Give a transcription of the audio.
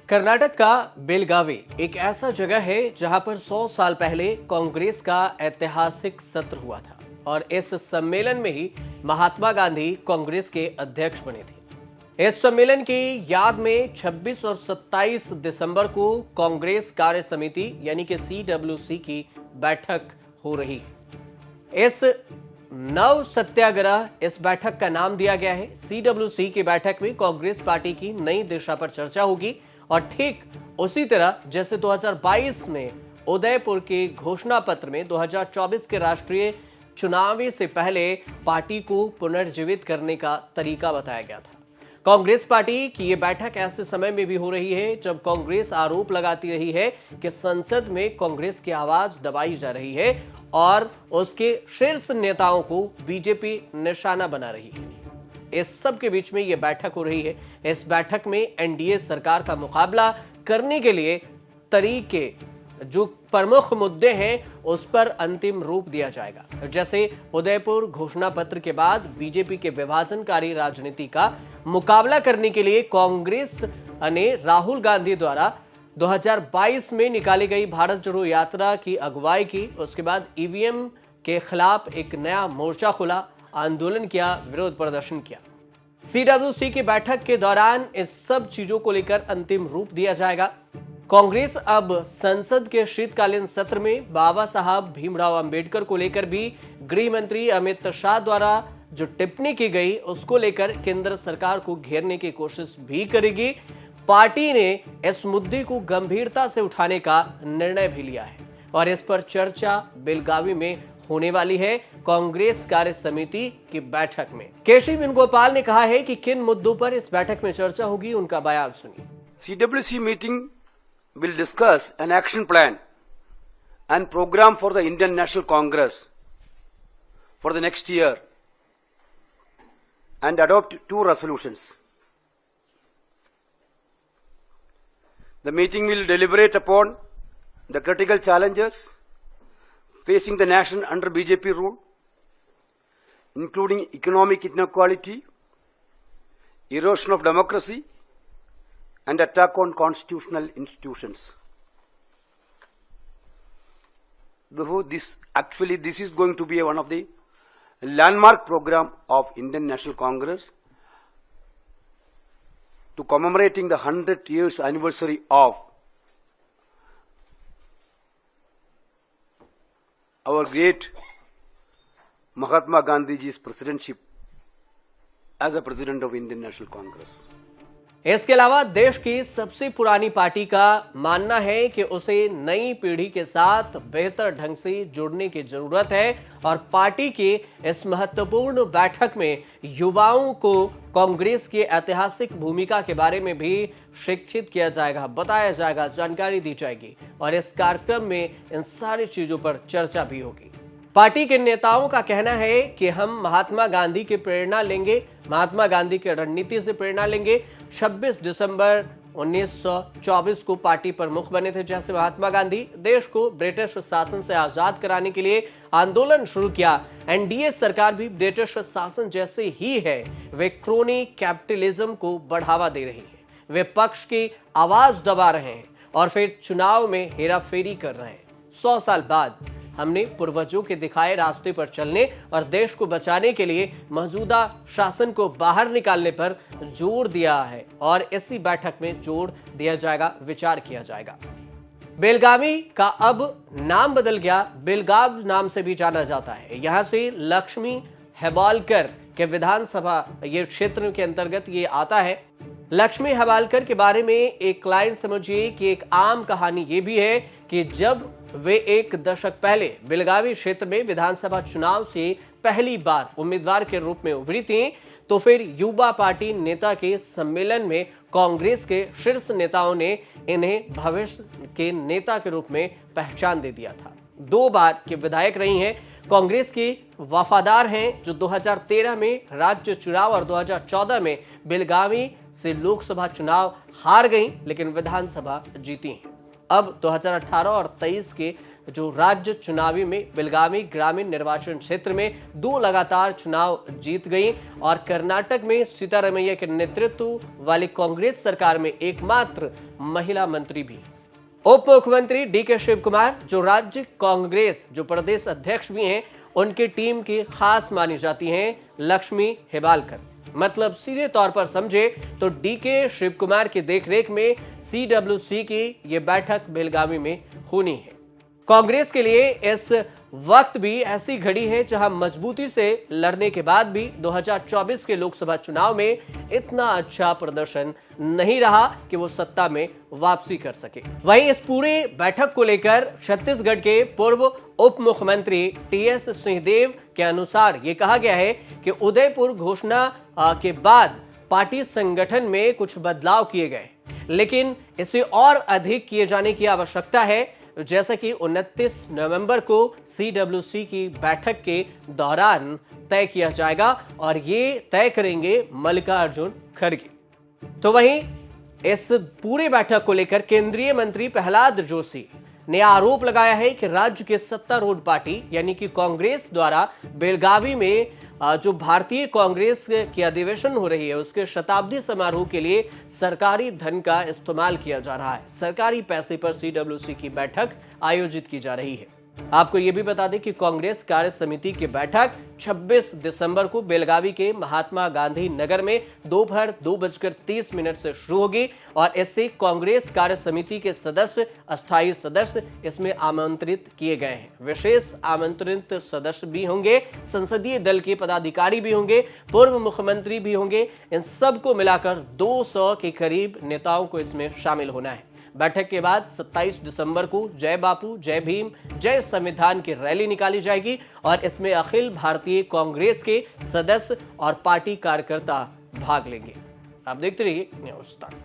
कर्नाटक का बेलगावी एक ऐसा जगह है जहां पर 100 साल पहले कांग्रेस का ऐतिहासिक सत्र हुआ था और इस सम्मेलन में ही महात्मा गांधी कांग्रेस के अध्यक्ष बने थे। इस सम्मेलन की याद में 26 और 27 दिसंबर को कांग्रेस कार्य समिति यानी कि CWC की बैठक हो रही है। इस नव सत्याग्रह इस बैठक का नाम दिया गया है। CWC की बैठक में कांग्रेस पार्टी की नई दिशा पर चर्चा होगी और ठीक उसी तरह जैसे 2022 में उदयपुर के घोषणा पत्र में 2024 के राष्ट्रीय चुनाव से पहले पार्टी को पुनर्जीवित करने का तरीका बताया गया था। कांग्रेस पार्टी की यह बैठक ऐसे समय में भी हो रही है जब कांग्रेस आरोप लगाती रही है कि संसद में कांग्रेस की आवाज दबाई जा रही है और उसके शीर्ष नेताओं को बीजेपी निशाना बना रही है। इस सब के बीच में यह बैठक हो रही है। इस बैठक में एनडीए सरकार का मुकाबला करने के लिए तरीके जो प्रमुख मुद्दे हैं उस पर अंतिम रूप दिया जाएगा। जैसे उदयपुर घोषणा पत्र के बाद बीजेपी के विभाजनकारी राजनीति का मुकाबला करने के लिए कांग्रेस ने राहुल गांधी द्वारा 2022 में निकाली गई भारत जोड़ो यात्रा की अगुवाई की। उसके बाद ईवीएम के खिलाफ एक नया मोर्चा खुला, आंदोलन किया, विरोध प्रदर्शन किया। CWC की बैठक के दौरान इस सब चीजों को लेकर अंतिम रूप दिया जाएगा। कांग्रेस अब संसद के शीतकालीन सत्र में बाबा साहब भीमराव अंबेडकर को लेकर भी गृह मंत्री अमित शाह द्वारा जो टिप्पणी की गई उसको लेकर केंद्र सरकार को घेरने की कोशिश भी करेगी। पार्टी ने इस मुद्दे को गंभीरता से उठाने का निर्णय भी लिया है और इस पर चर्चा बेलगावी में होने वाली है कांग्रेस कार्य समिति की बैठक में। केशरी वेणुगोपाल ने कहा है कि किन मुद्दों पर इस बैठक में चर्चा होगी, उनका बयान सुनिए। CWC meeting will discuss an action plan and program for the Indian National Congress for the next year and adopt 2 resolutions. The meeting will deliberate upon the critical challenges facing the nation under BJP rule, including economic inequality, erosion of democracy, and attack on constitutional institutions. This is going to be one of the landmark program of Indian National Congress to commemorating the 100 years anniversary of our great Mahatma Gandhi's presidency as a president of Indian National Congress. इसके अलावा देश की सबसे पुरानी party का मानना है कि उसे नई पीढ़ी के साथ बेहतर ढंग से जुड़ने की जरूरत है और पार्टी की इस महत्वपूर्ण बैठक में युवाओं को कांग्रेस की ऐतिहासिक भूमिका के बारे में भी शिक्षित किया जाएगा, बताया जाएगा, जानकारी दी जाएगी और इस कार्यक्रम में इन सारी चीजों पर चर्चा भी होगी। पार्टी के नेताओं का कहना है कि हम महात्मा गांधी की प्रेरणा लेंगे, महात्मा गांधी की रणनीति से प्रेरणा लेंगे। 26 दिसंबर 1924 को पार्टी प्रमुख बने थे। जैसे महात्मा गांधी देश को ब्रिटिश शासन से आजाद कराने के लिए आंदोलन शुरू किया, एनडीए सरकार भी ब्रिटिश शासन जैसे ही है। वे क्रोनी कैपिटलिज्म को बढ़ावा दे रही है, वे पक्ष की आवाज दबा रहे हैं और फिर चुनाव में हेराफेरी कर रहे हैं। 100 साल बाद हमने पूर्वजों के दिखाए रास्ते पर चलने और देश को बचाने के लिए मौजूदा शासन को बाहर निकालने पर जोर दिया है और इसी बैठक में जोर दिया जाएगा, विचार किया जाएगा। बेलगावी का अब नाम बदल गया, बेलगाव नाम से भी जाना जाता है। यहां से लक्ष्मी हेबालकर के विधानसभा ये क्षेत्र के अंतर्गत ये आता है। लक्ष्मी हेबालकर के बारे में एक लाइन समझिए कि एक आम कहानी ये भी है कि जब वे एक दशक पहले बेलगावी क्षेत्र में विधानसभा चुनाव से पहली बार उम्मीदवार के रूप में उभरी थी तो फिर युवा पार्टी नेता के सम्मेलन में कांग्रेस के शीर्ष नेताओं ने इन्हें भविष्य के नेता के रूप में पहचान दे दिया था। 2 बार के विधायक रही हैं, कांग्रेस की वफादार हैं जो 2013 में राज्य चुनाव और 2014 में बेलगावी से लोकसभा चुनाव हार गई लेकिन विधानसभा जीती हैं। अब 2018 और 23 के जो राज्य चुनावी में बेलगावी ग्रामीण निर्वाचन क्षेत्र में 2 लगातार चुनाव जीत गई और कर्नाटक में सीतारमैया के नेतृत्व वाली कांग्रेस सरकार में एकमात्र महिला मंत्री भी। उप मुख्यमंत्री डीके शिव कुमार जो राज्य कांग्रेस जो प्रदेश अध्यक्ष भी हैं, उनकी टीम की खास मानी जाती हैं लक्ष्मी हेबालकर। मतलब सीधे तौर पर समझे तो डीके शिव कुमार की देखरेख में सीडब्ल्यूसी की यह बैठक बेलगावी में होनी है। कांग्रेस के लिए इस वक्त भी ऐसी घड़ी है जहां मजबूती से लड़ने के बाद भी 2024 के लोकसभा चुनाव में इतना अच्छा प्रदर्शन नहीं रहा कि वो सत्ता में वापसी कर सके। वहीं इस पूरे बैठक को लेकर छत्तीसगढ़ के पूर्व उप मुख्यमंत्री टीएस सिंहदेव के अनुसार ये कहा गया है कि उदयपुर घोषणा के बाद पार्टी संगठन में कुछ बदलाव किए गए, लेकिन इसे और अधिक किए जाने की आवश्यकता है, जैसा कि 29 नवंबर को सीडब्ल्यूसी की बैठक के दौरान तय किया जाएगा और ये तय करेंगे मल्लिकार्जुन खड़गे। तो वहीं इस पूरे बैठक को लेकर केंद्रीय मंत्री प्रहलाद जोशी ने आरोप लगाया है कि राज्य के सत्तारूढ़ पार्टी यानी कि कांग्रेस द्वारा बेलगावी में जो भारतीय कांग्रेस की अधिवेशन हो रही है उसके शताब्दी समारोह के लिए सरकारी धन का इस्तेमाल किया जा रहा है। सरकारी पैसे पर सीडब्ल्यूसी की बैठक आयोजित की जा रही है। आपको यह भी बता दें कि कांग्रेस कार्य समिति की बैठक 26 दिसंबर को बेलगावी के महात्मा गांधी नगर में दोपहर 2:30 से शुरू होगी और इससे कांग्रेस कार्य समिति के सदस्य, अस्थायी सदस्य इसमें आमंत्रित किए गए हैं। विशेष आमंत्रित सदस्य भी होंगे, संसदीय दल के पदाधिकारी भी होंगे, पूर्व मुख्यमंत्री भी होंगे। इन सबको मिलाकर 200 के करीब नेताओं को इसमें शामिल होना है। बैठक के बाद 27 दिसंबर को जय बापू, जय भीम, जय संविधान की रैली निकाली जाएगी और इसमें अखिल भारतीय कांग्रेस के सदस्य और पार्टी कार्यकर्ता भाग लेंगे। आप देखते रहिए न्यूज़ तक।